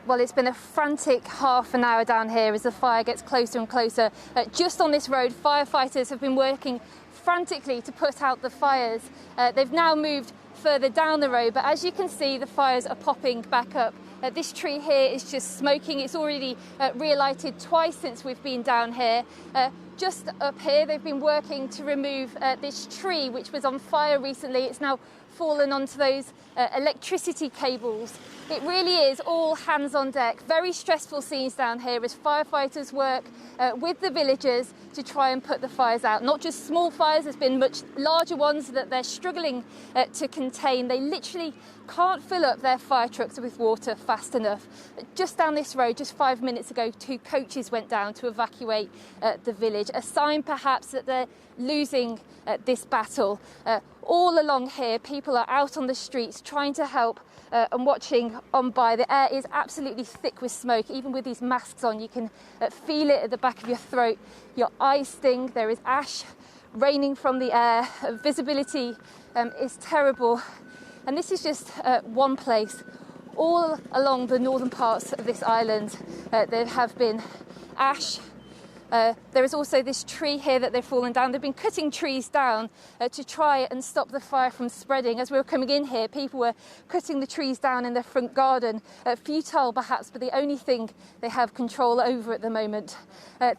Well, it's been a frantic half an hour down here as the fire gets closer and closer. Just on this road, firefighters have been working frantically to put out the fires. They've now moved further down the road, but as you can see, the fires are popping back up. This tree here is just smoking. It's already relighted twice since we've been down here. Just up here, they've been working to remove this tree, which was on fire recently. It's now fallen onto those electricity cables. It really is all hands on deck. Very stressful scenes down here as firefighters work with the villagers to try and put the fires out. Not just small fires, there's been much larger ones that they're struggling to contain. They literally can't fill up their fire trucks with water fast enough. Just down this road, just 5 minutes ago, 2 coaches went down to evacuate the village. A sign perhaps that they're losing this battle. All along here, people are out on the streets trying to help and watching on by. The air is absolutely thick with smoke. Even with these masks on, you can feel it at the back of your throat. Your eyes sting. There is ash raining from the air. Visibility is terrible. And this is just one place. All along the northern parts of this island, there have been ash. There is also this tree here that they've fallen down. They've been cutting trees down to try and stop the fire from spreading. As we were coming in here, people were cutting the trees down in their front garden. Futile perhaps, but the only thing they have control over at the moment.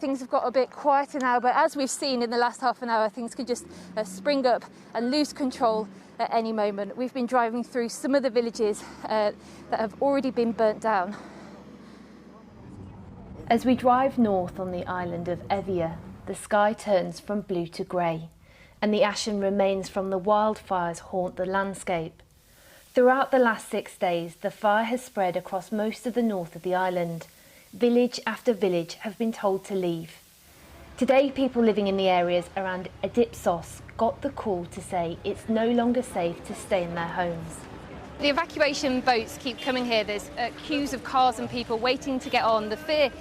Things have got a bit quieter now, but as we've seen in the last half an hour, things could just spring up and lose control at any moment. We've been driving through some of the villages that have already been burnt down. As we drive north on the island of Evia, the sky turns from blue to grey, and the ashen remains from the wildfires haunt the landscape. Throughout the last 6 days, the fire has spread across most of the north of the island. Village after village have been told to leave. Today, people living in the areas around Adipsos got the call to say it's no longer safe to stay in their homes. The evacuation boats keep coming here. There's queues of cars and people waiting to get on. The fear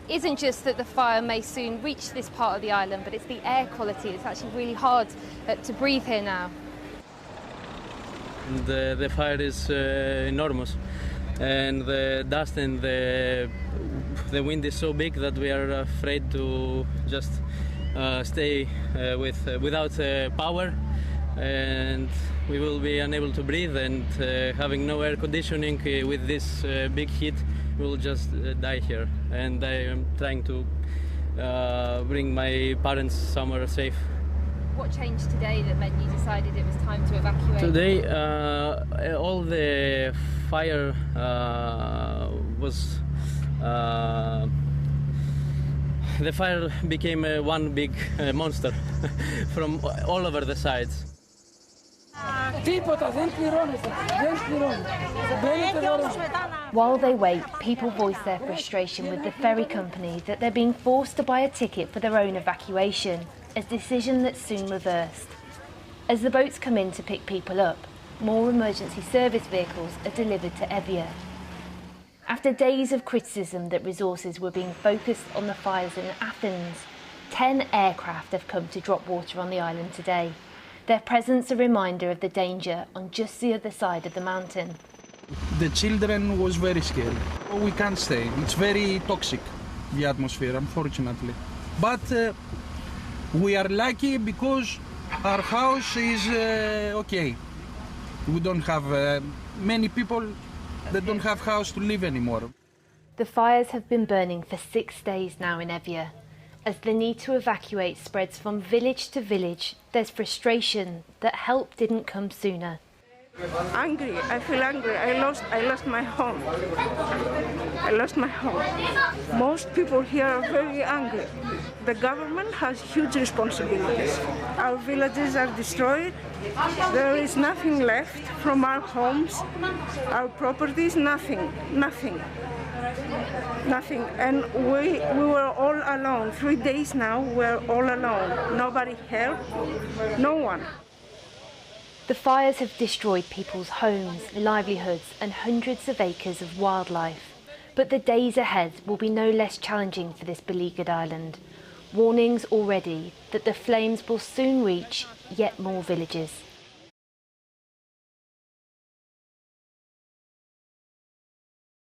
isn't just that the fire may soon reach this part of the island, but it's the air quality. It's actually really hard to breathe here now. The fire is enormous, and the dust and the wind is so big that we are afraid to just stay without power, and we will be unable to breathe, and having no air conditioning with this big heat, we will just die here. And I am trying to bring my parents somewhere safe. What changed today that meant you decided it was time to evacuate? Today, all the fire the fire became one big monster from all over the sides. While they wait, people voice their frustration with the ferry company that they're being forced to buy a ticket for their own evacuation, a decision that's soon reversed. As the boats come in to pick people up, more emergency service vehicles are delivered to Evia. After days of criticism that resources were being focused on the fires in Athens, 10 aircraft have come to drop water on the island today. Their presence a reminder of the danger on just the other side of the mountain. The children was very scary. We can't stay. It's very toxic, the atmosphere, unfortunately. But we are lucky because our house is okay. We don't have many people that don't have house to live anymore. The fires have been burning for 6 days now in Evia. As the need to evacuate spreads from village to village, there's frustration that help didn't come sooner. Angry, I feel angry. I lost my home. I lost my home. Most people here are very angry. The government has huge responsibilities. Our villages are destroyed. There is nothing left from our homes, our properties, nothing. And we were all alone. 3 days now, we're all alone. Nobody helped, no one. The fires have destroyed people's homes, livelihoods and hundreds of acres of wildlife. But the days ahead will be no less challenging for this beleaguered island. Warnings already that the flames will soon reach yet more villages.